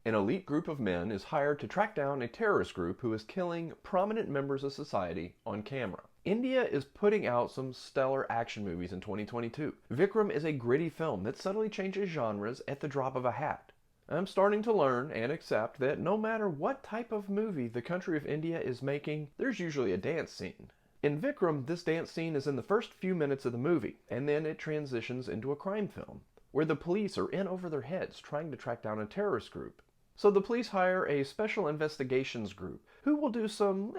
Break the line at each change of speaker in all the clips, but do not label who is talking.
An elite group of men is hired to track down a terrorist group who is killing prominent members of society on camera. India is putting out some stellar action movies in 2022. Vikram is a gritty film that subtly changes genres at the drop of a hat. I'm starting to learn and accept that no matter what type of movie the country of India is making, there's usually a dance scene. In Vikram, this dance scene is in the first few minutes of the movie, and then it transitions into a crime film, where the police are in over their heads trying to track down a terrorist group. So the police hire a special investigations group who will do some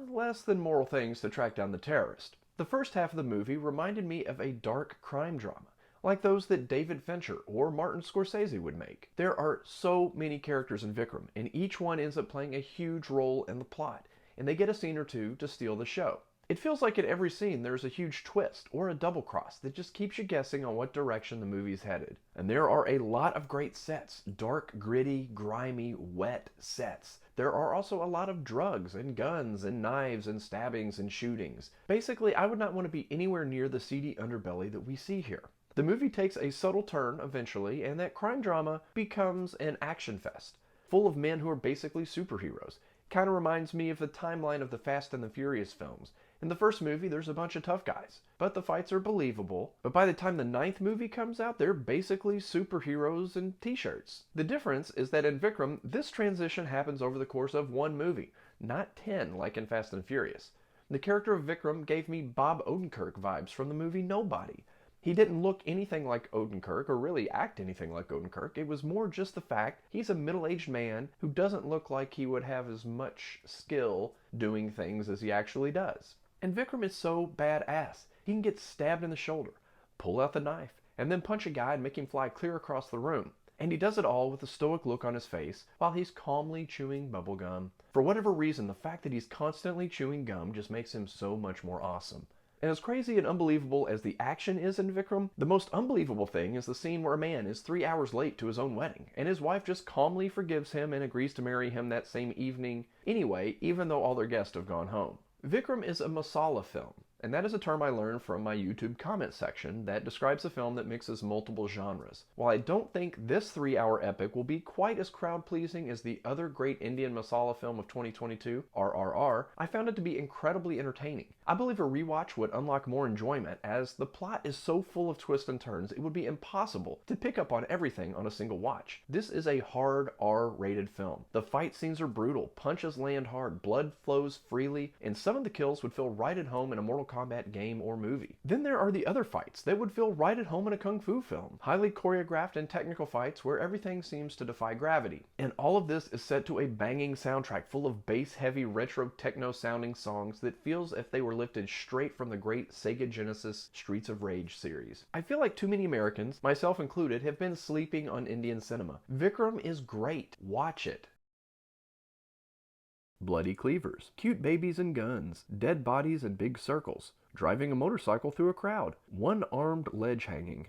less than moral things to track down the terrorist. The first half of the movie reminded me of a dark crime drama, like those that David Fincher or Martin Scorsese would make. There are so many characters in Vikram, and each one ends up playing a huge role in the plot, and they get a scene or two to steal the show. It feels like in every scene there's a huge twist or a double cross that just keeps you guessing on what direction the movie's headed. And there are a lot of great sets, dark, gritty, grimy, wet sets. There are also a lot of drugs and guns and knives and stabbings and shootings. Basically, I would not want to be anywhere near the seedy underbelly that we see here. The movie takes a subtle turn eventually, and that crime drama becomes an action fest, full of men who are basically superheroes. Kind of reminds me of the timeline of the Fast and the Furious films. In the first movie, there's a bunch of tough guys, but the fights are believable. But by the time the ninth movie comes out, they're basically superheroes in t-shirts. The difference is that in Vikram, this transition happens over the course of one movie, not 10 like in Fast and Furious. The character of Vikram gave me Bob Odenkirk vibes from the movie Nobody. He didn't look anything like Odenkirk or really act anything like Odenkirk. It was more just the fact he's a middle-aged man who doesn't look like he would have as much skill doing things as he actually does. And Vikram is so badass. He can get stabbed in the shoulder, pull out the knife, and then punch a guy and make him fly clear across the room. And he does it all with a stoic look on his face while he's calmly chewing bubblegum. For whatever reason, the fact that he's constantly chewing gum just makes him so much more awesome. And as crazy and unbelievable as the action is in Vikram, the most unbelievable thing is the scene where a man is 3 hours late to his own wedding, and his wife just calmly forgives him and agrees to marry him that same evening anyway, even though all their guests have gone home. Vikram is a Masala film, and that is a term I learned from my YouTube comment section that describes a film that mixes multiple genres. While I don't think this 3-hour epic will be quite as crowd-pleasing as the other great Indian Masala film of 2022, RRR, I found it to be incredibly entertaining. I believe a rewatch would unlock more enjoyment, as the plot is so full of twists and turns it would be impossible to pick up on everything on a single watch. This is a hard R-rated film. The fight scenes are brutal, punches land hard, blood flows freely, and some of the kills would feel right at home in a Mortal Kombat game or movie. Then there are the other fights that would feel right at home in a kung fu film. Highly choreographed and technical fights where everything seems to defy gravity. And all of this is set to a banging soundtrack full of bass-heavy retro techno-sounding songs that feels as if they were lifted straight from the great Sega Genesis Streets of Rage series. I feel like too many Americans, myself included, have been sleeping on Indian cinema. Vikram is great. Watch it. Bloody cleavers, cute babies and guns, dead bodies in big circles, driving a motorcycle through a crowd, one-armed ledge hanging.